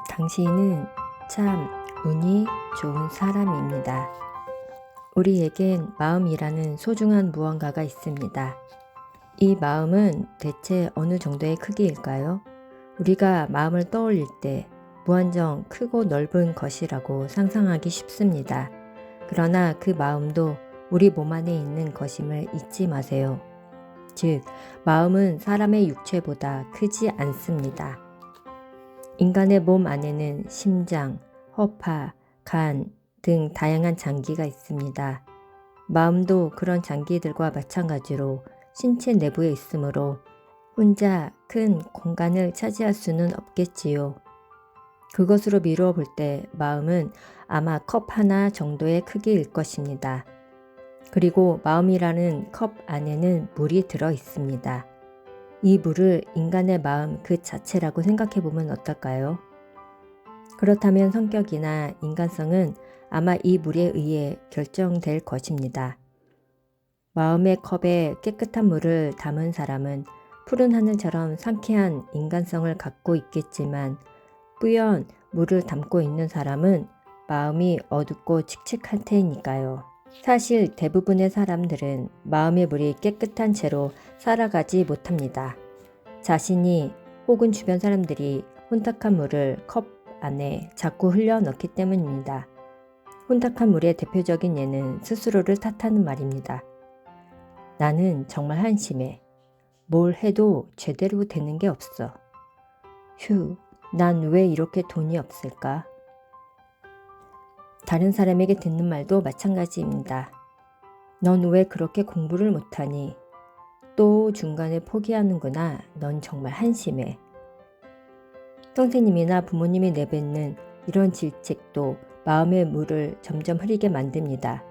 당신은 참 운이 좋은 사람입니다. 우리에겐 마음이라는 소중한 무언가가 있습니다. 이 마음은 대체 어느 정도의 크기일까요? 우리가 마음을 떠올릴 때 무한정 크고 넓은 것이라고 상상하기 쉽습니다. 그러나 그 마음도 우리 몸 안에 있는 것임을 잊지 마세요. 즉, 마음은 사람의 육체보다 크지 않습니다. 인간의 몸 안에는 심장, 허파, 간 등 다양한 장기가 있습니다. 마음도 그런 장기들과 마찬가지로 신체 내부에 있으므로 혼자 큰 공간을 차지할 수는 없겠지요. 그것으로 미루어 볼 때 마음은 아마 컵 하나 정도의 크기일 것입니다. 그리고 마음이라는 컵 안에는 물이 들어 있습니다. 이 물을 인간의 마음 그 자체라고 생각해 보면 어떨까요? 그렇다면 성격이나 인간성은 아마 이 물에 의해 결정될 것입니다. 마음의 컵에 깨끗한 물을 담은 사람은 푸른 하늘처럼 상쾌한 인간성을 갖고 있겠지만 뿌연 물을 담고 있는 사람은 마음이 어둡고 칙칙할 테니까요. 사실 대부분의 사람들은 마음의 물이 깨끗한 채로 살아가지 못합니다. 자신이 혹은 주변 사람들이 혼탁한 물을 컵 안에 자꾸 흘려 넣기 때문입니다. 혼탁한 물의 대표적인 예는 스스로를 탓하는 말입니다. 나는 정말 한심해. 뭘 해도 제대로 되는 게 없어. 휴, 난 왜 이렇게 돈이 없을까? 다른 사람에게 듣는 말도 마찬가지입니다. 넌 왜 그렇게 공부를 못하니? 또 중간에 포기하는구나. 넌 정말 한심해. 선생님이나 부모님이 내뱉는 이런 질책도 마음의 물을 점점 흐리게 만듭니다.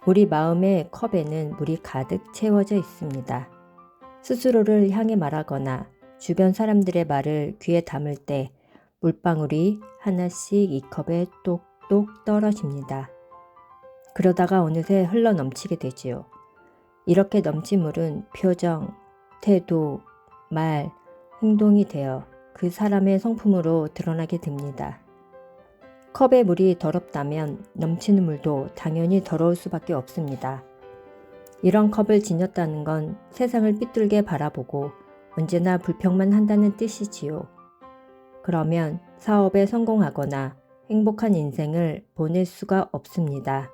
우리 마음의 컵에는 물이 가득 채워져 있습니다. 스스로를 향해 말하거나 주변 사람들의 말을 귀에 담을 때 물방울이 하나씩 이 컵에 똑똑 떨어집니다. 그러다가 어느새 흘러 넘치게 되지요. 이렇게 넘친 물은 표정, 태도, 말, 행동이 되어 그 사람의 성품으로 드러나게 됩니다. 컵의 물이 더럽다면 넘치는 물도 당연히 더러울 수밖에 없습니다. 이런 컵을 지녔다는 건 세상을 삐뚤게 바라보고 언제나 불평만 한다는 뜻이지요. 그러면 사업에 성공하거나 행복한 인생을 보낼 수가 없습니다.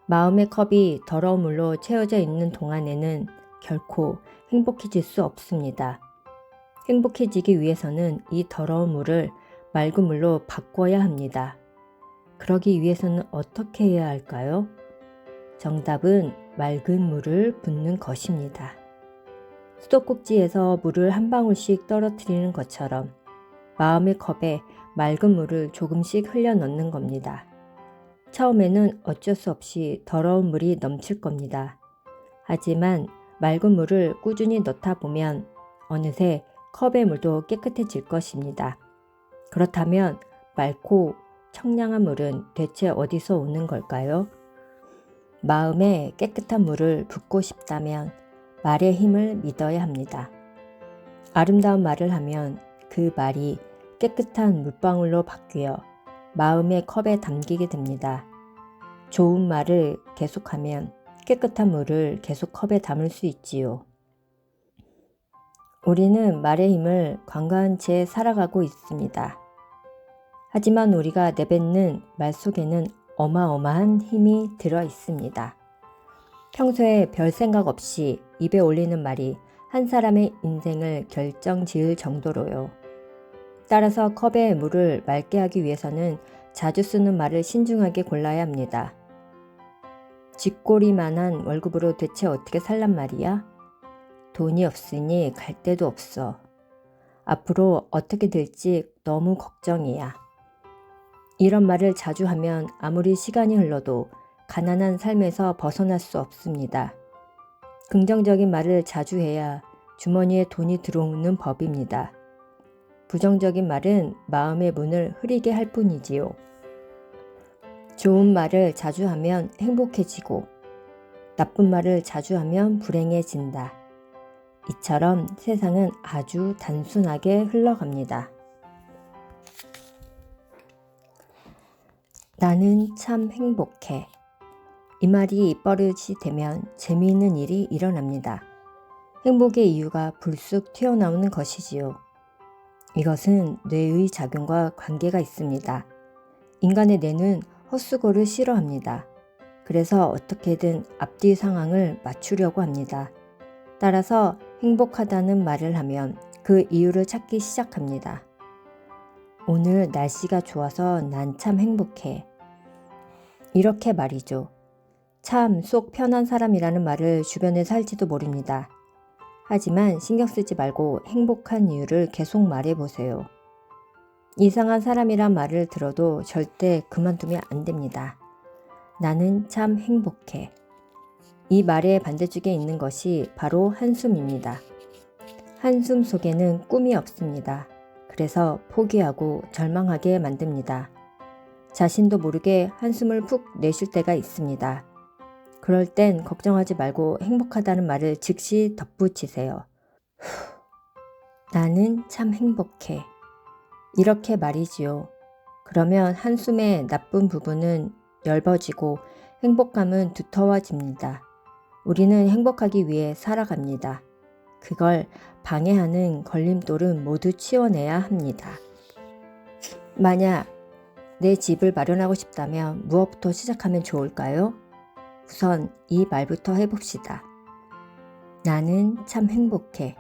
마음의 컵이 더러운 물로 채워져 있는 동안에는 결코 행복해질 수 없습니다. 행복해지기 위해서는 이 더러운 물을 맑은 물로 바꿔야 합니다. 그러기 위해서는 어떻게 해야 할까요? 정답은 맑은 물을 붓는 것입니다. 수도꼭지에서 물을 한 방울씩 떨어뜨리는 것처럼 마음의 컵에 맑은 물을 조금씩 흘려 넣는 겁니다. 처음에는 어쩔 수 없이 더러운 물이 넘칠 겁니다. 하지만 맑은 물을 꾸준히 넣다 보면 어느새 컵의 물도 깨끗해질 것입니다. 그렇다면 맑고 청량한 물은 대체 어디서 오는 걸까요? 마음에 깨끗한 물을 붓고 싶다면 말의 힘을 믿어야 합니다. 아름다운 말을 하면 그 말이 깨끗한 물방울로 바뀌어 마음의 컵에 담기게 됩니다. 좋은 말을 계속하면 깨끗한 물을 계속 컵에 담을 수 있지요. 우리는 말의 힘을 관과한 채 살아가고 있습니다. 하지만 우리가 내뱉는 말 속에는 어마어마한 힘이 들어 있습니다. 평소에 별 생각 없이 입에 올리는 말이 한 사람의 인생을 결정지을 정도로요. 따라서 컵의 물을 맑게 하기 위해서는 자주 쓰는 말을 신중하게 골라야 합니다. 쥐꼬리만한 월급으로 대체 어떻게 살란 말이야? 돈이 없으니 갈 데도 없어. 앞으로 어떻게 될지 너무 걱정이야. 이런 말을 자주 하면 아무리 시간이 흘러도 가난한 삶에서 벗어날 수 없습니다. 긍정적인 말을 자주 해야 주머니에 돈이 들어오는 법입니다. 부정적인 말은 마음의 문을 흐리게 할 뿐이지요. 좋은 말을 자주 하면 행복해지고 나쁜 말을 자주 하면 불행해진다. 이처럼 세상은 아주 단순하게 흘러갑니다. 나는 참 행복해. 이 말이 버릇이 되면 재미있는 일이 일어납니다. 행복의 이유가 불쑥 튀어나오는 것이지요. 이것은 뇌의 작용과 관계가 있습니다. 인간의 뇌는 헛수고를 싫어합니다. 그래서 어떻게든 앞뒤 상황을 맞추려고 합니다. 따라서 행복하다는 말을 하면 그 이유를 찾기 시작합니다. 오늘 날씨가 좋아서 난 참 행복해. 이렇게 말이죠. 참 속 편한 사람이라는 말을 주변에서 할지도 모릅니다. 하지만 신경 쓰지 말고 행복한 이유를 계속 말해보세요. 이상한 사람이란 말을 들어도 절대 그만두면 안 됩니다. 나는 참 행복해. 이 말의 반대쪽에 있는 것이 바로 한숨입니다. 한숨 속에는 꿈이 없습니다. 그래서 포기하고 절망하게 만듭니다. 자신도 모르게 한숨을 푹 내쉴 때가 있습니다. 그럴 땐 걱정하지 말고 행복하다는 말을 즉시 덧붙이세요. 나는 참 행복해. 이렇게 말이지요. 그러면 한숨의 나쁜 부분은 엷어지고 행복감은 두터워집니다. 우리는 행복하기 위해 살아갑니다. 그걸 방해하는 걸림돌은 모두 치워내야 합니다. 만약 내 집을 마련하고 싶다면 무엇부터 시작하면 좋을까요? 우선 이 말부터 해봅시다. 나는 참 행복해.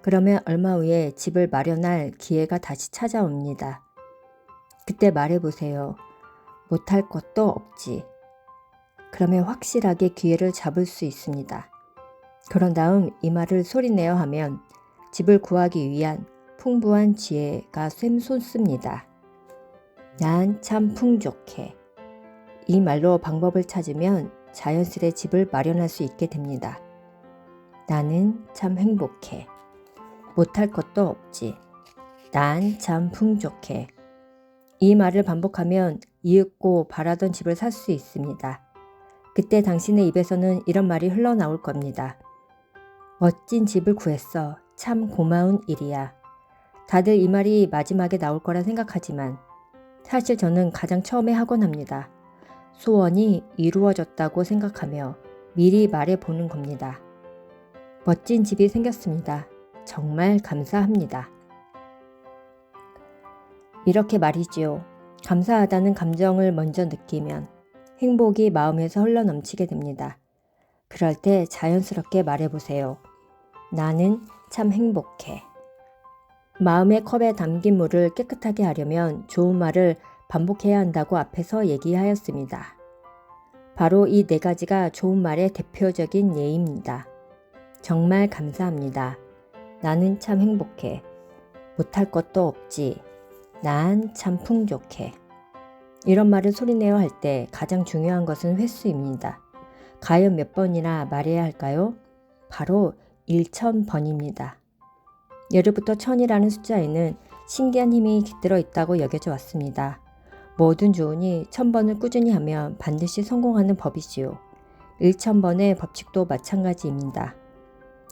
그러면 얼마 후에 집을 마련할 기회가 다시 찾아옵니다. 그때 말해보세요. 못할 것도 없지. 그러면 확실하게 기회를 잡을 수 있습니다. 그런 다음 이 말을 소리내어 하면 집을 구하기 위한 풍부한 지혜가 샘솟습니다. 난 참 풍족해. 이 말로 방법을 찾으면 자연스레 집을 마련할 수 있게 됩니다. 나는 참 행복해. 못할 것도 없지. 난 참 풍족해. 이 말을 반복하면 이윽고 바라던 집을 살 수 있습니다. 그때 당신의 입에서는 이런 말이 흘러나올 겁니다. 멋진 집을 구했어. 참 고마운 일이야. 다들 이 말이 마지막에 나올 거라 생각하지만 사실 저는 가장 처음에 하곤 합니다. 소원이 이루어졌다고 생각하며 미리 말해보는 겁니다. 멋진 집이 생겼습니다. 정말 감사합니다. 이렇게 말이지요. 감사하다는 감정을 먼저 느끼면 행복이 마음에서 흘러넘치게 됩니다. 그럴 때 자연스럽게 말해보세요. 나는 참 행복해. 마음의 컵에 담긴 물을 깨끗하게 하려면 좋은 말을 반복해야 한다고 앞에서 얘기하였습니다. 바로 이 4가지가 좋은 말의 대표적인 예입니다. 정말 감사합니다. 나는 참 행복해. 못할 것도 없지. 난 참 풍족해. 이런 말을 소리내어 할 때 가장 중요한 것은 횟수입니다. 과연 몇 번이나 말해야 할까요? 바로 1000번입니다. 예로부터 1000이라는 숫자에는 신기한 힘이 깃들어 있다고 여겨져 왔습니다. 모든 조언이 1000번을 꾸준히 하면 반드시 성공하는 법이지요. 1000번의 법칙도 마찬가지입니다.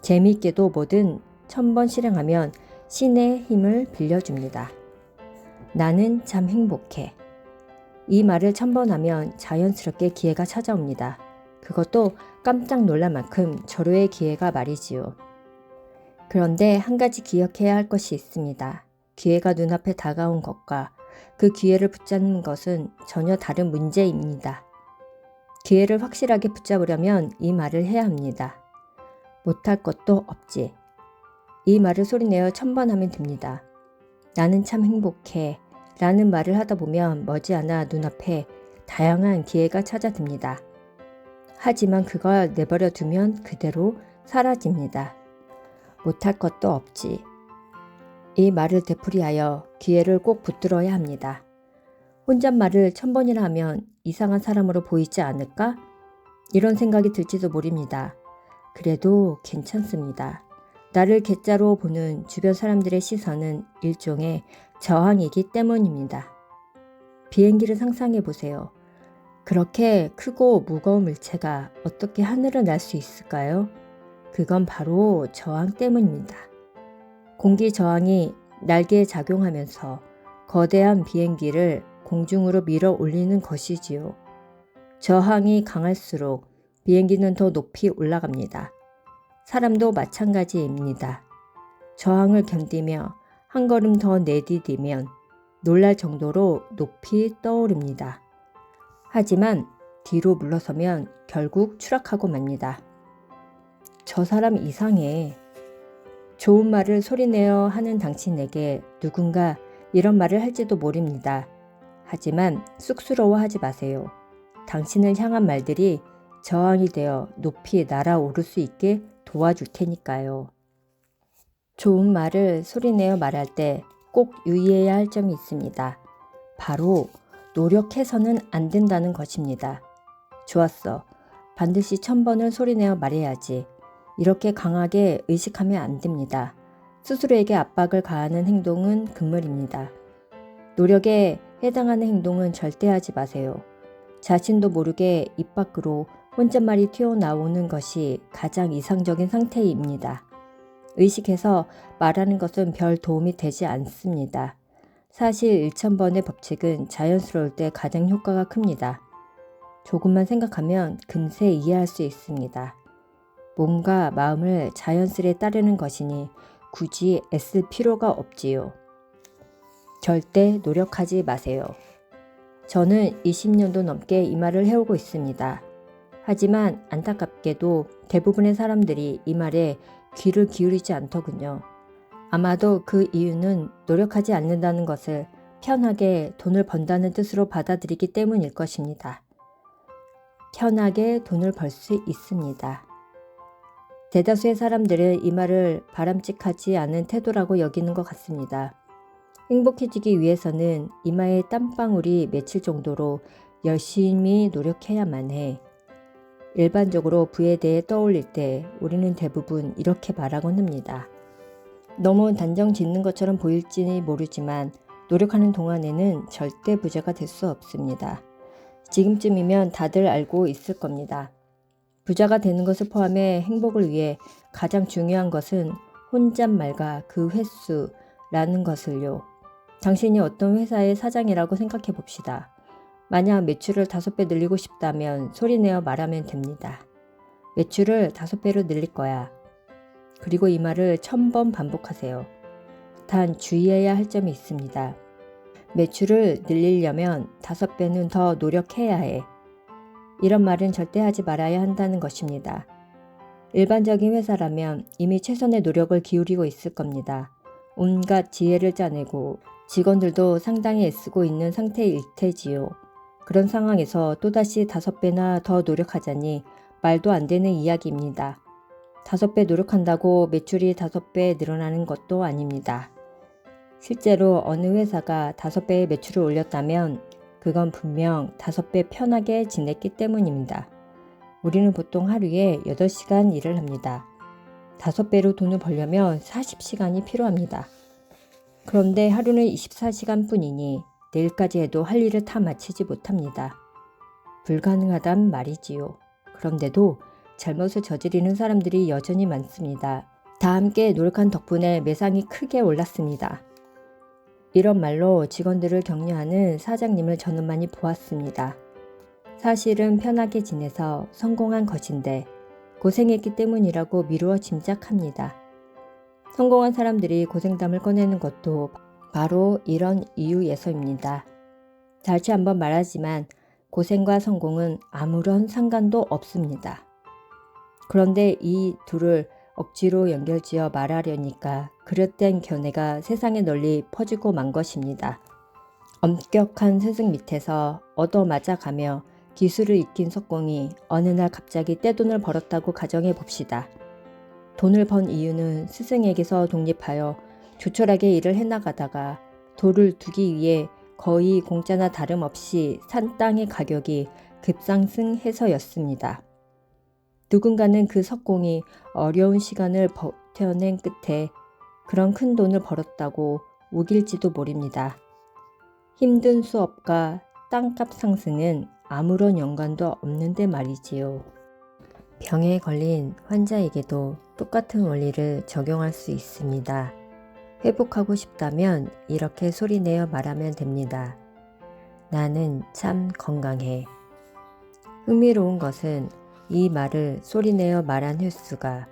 재미있게도 뭐든 1000번 실행하면 신의 힘을 빌려줍니다. 나는 참 행복해. 이 말을 1000번 하면 자연스럽게 기회가 찾아옵니다. 그것도 깜짝 놀랄 만큼 절호의 기회가 말이지요. 그런데 한 가지 기억해야 할 것이 있습니다. 기회가 눈앞에 다가온 것과 그 기회를 붙잡는 것은 전혀 다른 문제입니다. 기회를 확실하게 붙잡으려면 이 말을 해야 합니다. 못할 것도 없지. 이 말을 소리내어 1000번 하면 됩니다. 나는 참 행복해 라는 말을 하다 보면 머지않아 눈앞에 다양한 기회가 찾아듭니다. 하지만 그걸 내버려 두면 그대로 사라집니다. 못할 것도 없지. 이 말을 되풀이하여 기회를 꼭 붙들어야 합니다. 혼잣말을 1000번이나 하면 이상한 사람으로 보이지 않을까? 이런 생각이 들지도 모릅니다. 그래도 괜찮습니다. 나를 괴짜로 보는 주변 사람들의 시선은 일종의 저항이기 때문입니다. 비행기를 상상해 보세요. 그렇게 크고 무거운 물체가 어떻게 하늘을 날 수 있을까요? 그건 바로 저항 때문입니다. 공기 저항이 날개에 작용하면서 거대한 비행기를 공중으로 밀어 올리는 것이지요. 저항이 강할수록 비행기는 더 높이 올라갑니다. 사람도 마찬가지입니다. 저항을 견디며 한 걸음 더 내디디면 놀랄 정도로 높이 떠오릅니다. 하지만 뒤로 물러서면 결국 추락하고 맙니다. 저 사람 이상해. 좋은 말을 소리내어 하는 당신에게 누군가 이런 말을 할지도 모릅니다. 하지만 쑥스러워하지 마세요. 당신을 향한 말들이 저항이 되어 높이 날아오를 수 있게 도와줄 테니까요. 좋은 말을 소리내어 말할 때 꼭 유의해야 할 점이 있습니다. 바로 노력해서는 안 된다는 것입니다. 좋았어. 반드시 1000번을 소리내어 말해야지. 이렇게 강하게 의식하면 안 됩니다. 스스로에게 압박을 가하는 행동은 금물입니다. 노력에 해당하는 행동은 절대 하지 마세요. 자신도 모르게 입 밖으로 혼잣말이 튀어나오는 것이 가장 이상적인 상태입니다. 의식해서 말하는 것은 별 도움이 되지 않습니다. 사실 1000번의 법칙은 자연스러울 때 가장 효과가 큽니다. 조금만 생각하면 금세 이해할 수 있습니다. 몸과 마음을 자연스레 따르는 것이니 굳이 애쓸 필요가 없지요. 절대 노력하지 마세요. 저는 20년도 넘게 이 말을 해오고 있습니다. 하지만 안타깝게도 대부분의 사람들이 이 말에 귀를 기울이지 않더군요. 아마도 그 이유는 노력하지 않는다는 것을 편하게 돈을 번다는 뜻으로 받아들이기 때문일 것입니다. 편하게 돈을 벌 수 있습니다. 대다수의 사람들은 이 말을 바람직하지 않은 태도라고 여기는 것 같습니다. 행복해지기 위해서는 이마에 땀방울이 맺힐 정도로 열심히 노력해야만 해. 일반적으로 부에 대해 떠올릴 때 우리는 대부분 이렇게 말하곤 합니다. 너무 단정 짓는 것처럼 보일지 모르지만 노력하는 동안에는 절대 부자가 될 수 없습니다. 지금쯤이면 다들 알고 있을 겁니다. 부자가 되는 것을 포함해 행복을 위해 가장 중요한 것은 혼잣말과 그 횟수라는 것을요. 당신이 어떤 회사의 사장이라고 생각해 봅시다. 만약 매출을 5배 늘리고 싶다면 소리내어 말하면 됩니다. 매출을 5배로 늘릴 거야. 그리고 이 말을 1000번 반복하세요. 단 주의해야 할 점이 있습니다. 매출을 늘리려면 5배는 더 노력해야 해. 이런 말은 절대 하지 말아야 한다는 것입니다. 일반적인 회사라면 이미 최선의 노력을 기울이고 있을 겁니다. 온갖 지혜를 짜내고 직원들도 상당히 애쓰고 있는 상태일 테지요. 그런 상황에서 또다시 5배나 더 노력하자니 말도 안 되는 이야기입니다. 5배 노력한다고 매출이 5배 늘어나는 것도 아닙니다. 실제로 어느 회사가 5배의 매출을 올렸다면 그건 분명 5배 편하게 지냈기 때문입니다. 우리는 보통 하루에 8시간 일을 합니다. 5배로 돈을 벌려면 40시간이 필요합니다. 그런데 하루는 24시간 뿐이니 내일까지 해도 할 일을 다 마치지 못합니다. 불가능하단 말이지요. 그런데도 잘못을 저지르는 사람들이 여전히 많습니다. 다 함께 노력한 덕분에 매상이 크게 올랐습니다. 이런 말로 직원들을 격려하는 사장님을 저는 많이 보았습니다. 사실은 편하게 지내서 성공한 것인데 고생했기 때문이라고 미루어 짐작합니다. 성공한 사람들이 고생담을 꺼내는 것도 바로 이런 이유에서입니다. 다시 한번 말하지만 고생과 성공은 아무런 상관도 없습니다. 그런데 이 둘을 억지로 연결지어 말하려니까 그릇된 견해가 세상에 널리 퍼지고 만 것입니다. 엄격한 스승 밑에서 얻어맞아가며 기술을 익힌 석공이 어느 날 갑자기 떼돈을 벌었다고 가정해 봅시다. 돈을 번 이유는 스승에게서 독립하여 조촐하게 일을 해나가다가 돌을 두기 위해 거의 공짜나 다름없이 산 땅의 가격이 급상승해서였습니다. 누군가는 그 석공이 어려운 시간을 버텨낸 끝에 그런 큰 돈을 벌었다고 우길지도 모릅니다. 힘든 수업과 땅값 상승은 아무런 연관도 없는데 말이지요. 병에 걸린 환자에게도 똑같은 원리를 적용할 수 있습니다. 회복하고 싶다면 이렇게 소리내어 말하면 됩니다. 나는 참 건강해. 흥미로운 것은 이 말을 소리내어 말한 횟수가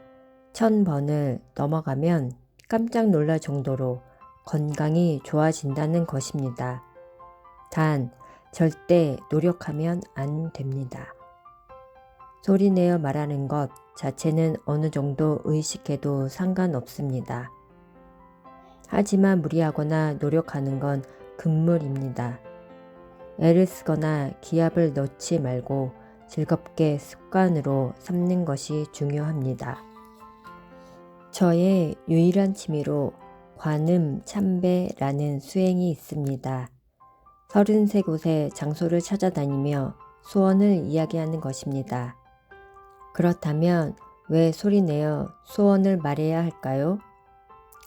1000번을 넘어가면 깜짝 놀랄 정도로 건강이 좋아진다는 것입니다. 단, 절대 노력하면 안 됩니다. 소리내어 말하는 것 자체는 어느 정도 의식해도 상관없습니다. 하지만 무리하거나 노력하는 건 금물입니다. 애를 쓰거나 기합을 넣지 말고 즐겁게 습관으로 삼는 것이 중요합니다. 저의 유일한 취미로 관음 참배라는 수행이 있습니다. 33곳의 장소를 찾아다니며 소원을 이야기하는 것입니다. 그렇다면 왜 소리내어 소원을 말해야 할까요?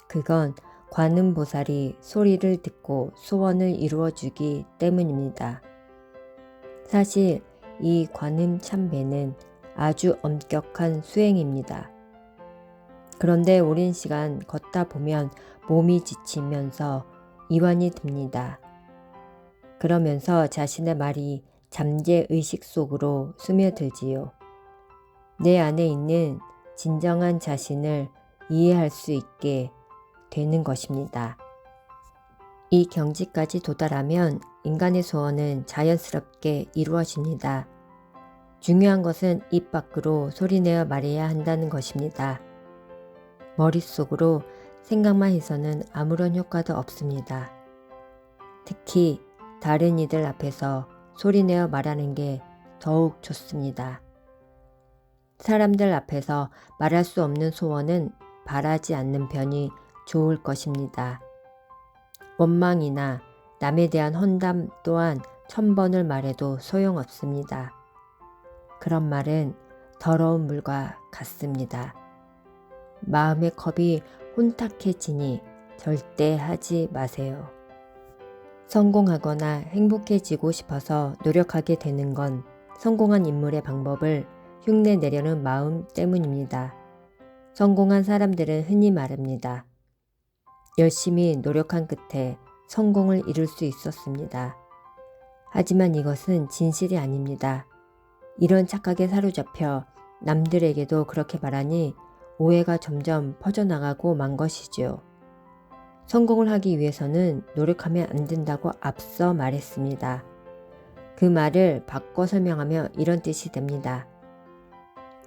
그건 관음보살이 소리를 듣고 소원을 이루어주기 때문입니다. 사실 이 관음 참배는 아주 엄격한 수행입니다. 그런데 오랜 시간 걷다 보면 몸이 지치면서 이완이 듭니다. 그러면서 자신의 말이 잠재의식 속으로 스며들지요. 내 안에 있는 진정한 자신을 이해할 수 있게 되는 것입니다. 이 경지까지 도달하면 인간의 소원은 자연스럽게 이루어집니다. 중요한 것은 입 밖으로 소리내어 말해야 한다는 것입니다. 머릿속으로 생각만 해서는 아무런 효과도 없습니다. 특히 다른 이들 앞에서 소리내어 말하는 게 더욱 좋습니다. 사람들 앞에서 말할 수 없는 소원은 바라지 않는 편이 좋을 것입니다. 원망이나 남에 대한 험담 또한 1000번을 말해도 소용없습니다. 그런 말은 더러운 물과 같습니다. 마음의 컵이 혼탁해지니 절대 하지 마세요. 성공하거나 행복해지고 싶어서 노력하게 되는 건 성공한 인물의 방법을 흉내 내려는 마음 때문입니다. 성공한 사람들은 흔히 말합니다. 열심히 노력한 끝에 성공을 이룰 수 있었습니다. 하지만 이것은 진실이 아닙니다. 이런 착각에 사로잡혀 남들에게도 그렇게 말하니 오해가 점점 퍼져나가고 만 것이지요. 성공을 하기 위해서는 노력하면 안 된다고 앞서 말했습니다. 그 말을 바꿔 설명하며 이런 뜻이 됩니다.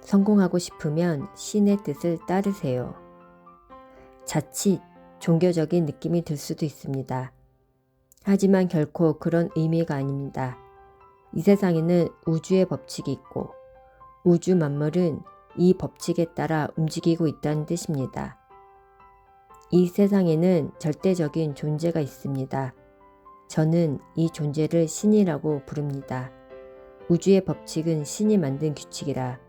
성공하고 싶으면 신의 뜻을 따르세요. 자칫 종교적인 느낌이 들 수도 있습니다. 하지만 결코 그런 의미가 아닙니다. 이 세상에는 우주의 법칙이 있고 우주 만물은 이 법칙에 따라 움직이고 있다는 뜻입니다. 이 세상에는 절대적인 존재가 있습니다. 저는 이 존재를 신이라고 부릅니다. 우주의 법칙은 신이 만든 규칙이라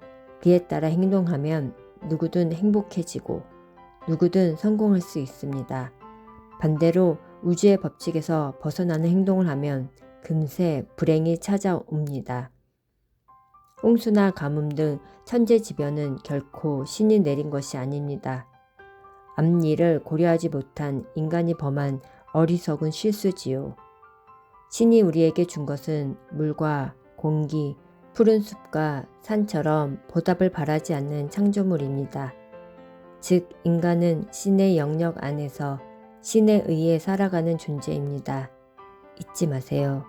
그에 따라 행동하면 누구든 행복해지고 누구든 성공할 수 있습니다. 반대로 우주의 법칙에서 벗어나는 행동을 하면 금세 불행이 찾아옵니다. 홍수나 가뭄 등 천재지변은 결코 신이 내린 것이 아닙니다. 앞일을 고려하지 못한 인간이 범한 어리석은 실수지요. 신이 우리에게 준 것은 물과 공기, 푸른 숲과 산처럼 보답을 바라지 않는 창조물입니다. 즉 인간은 신의 영역 안에서 신에 의해 살아가는 존재입니다. 잊지 마세요.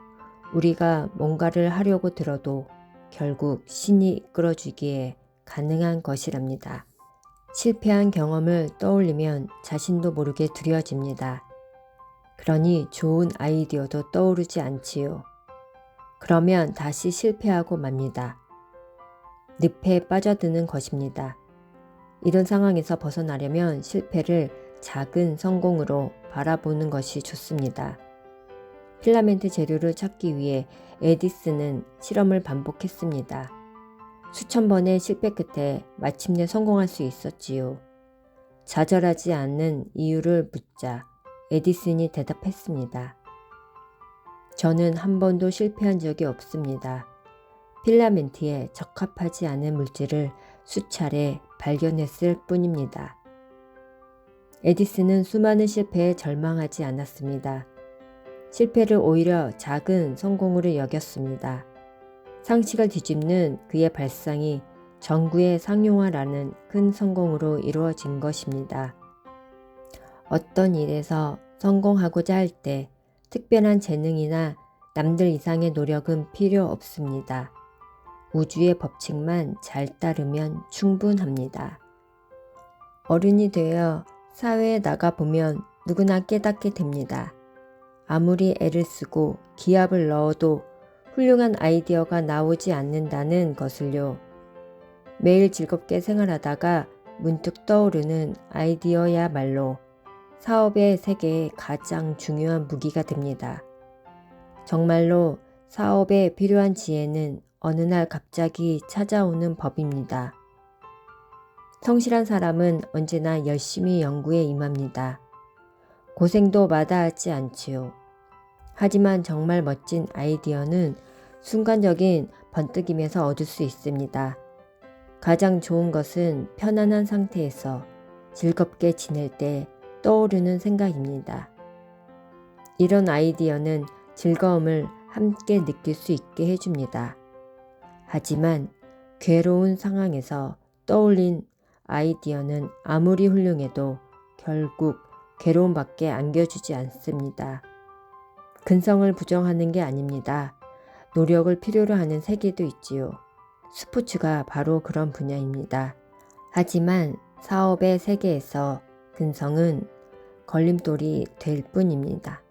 우리가 뭔가를 하려고 들어도 결국 신이 이끌어주기에 가능한 것이랍니다. 실패한 경험을 떠올리면 자신도 모르게 두려워집니다. 그러니 좋은 아이디어도 떠오르지 않지요. 그러면 다시 실패하고 맙니다. 늪에 빠져드는 것입니다. 이런 상황에서 벗어나려면 실패를 작은 성공으로 바라보는 것이 좋습니다. 필라멘트 재료를 찾기 위해 에디슨은 실험을 반복했습니다. 수천 번의 실패 끝에 마침내 성공할 수 있었지요. 좌절하지 않는 이유를 묻자 에디슨이 대답했습니다. 저는 한 번도 실패한 적이 없습니다. 필라멘트에 적합하지 않은 물질을 수차례 발견했을 뿐입니다. 에디슨은 수많은 실패에 절망하지 않았습니다. 실패를 오히려 작은 성공으로 여겼습니다. 상식을 뒤집는 그의 발상이 전구의 상용화라는 큰 성공으로 이루어진 것입니다. 어떤 일에서 성공하고자 할 때 특별한 재능이나 남들 이상의 노력은 필요 없습니다. 우주의 법칙만 잘 따르면 충분합니다. 어른이 되어 사회에 나가보면 누구나 깨닫게 됩니다. 아무리 애를 쓰고 기합을 넣어도 훌륭한 아이디어가 나오지 않는다는 것을요. 매일 즐겁게 생활하다가 문득 떠오르는 아이디어야말로 사업의 세계에 가장 중요한 무기가 됩니다. 정말로 사업에 필요한 지혜는 어느 날 갑자기 찾아오는 법입니다. 성실한 사람은 언제나 열심히 연구에 임합니다. 고생도 마다하지 않지요. 하지만 정말 멋진 아이디어는 순간적인 번뜩임에서 얻을 수 있습니다. 가장 좋은 것은 편안한 상태에서 즐겁게 지낼 때 떠오르는 생각입니다. 이런 아이디어는 즐거움을 함께 느낄 수 있게 해줍니다. 하지만 괴로운 상황에서 떠올린 아이디어는 아무리 훌륭해도 결국 괴로움밖에 안겨주지 않습니다. 근성을 부정하는 게 아닙니다. 노력을 필요로 하는 세계도 있지요. 스포츠가 바로 그런 분야입니다. 하지만 사업의 세계에서 근성은 걸림돌이 될 뿐입니다.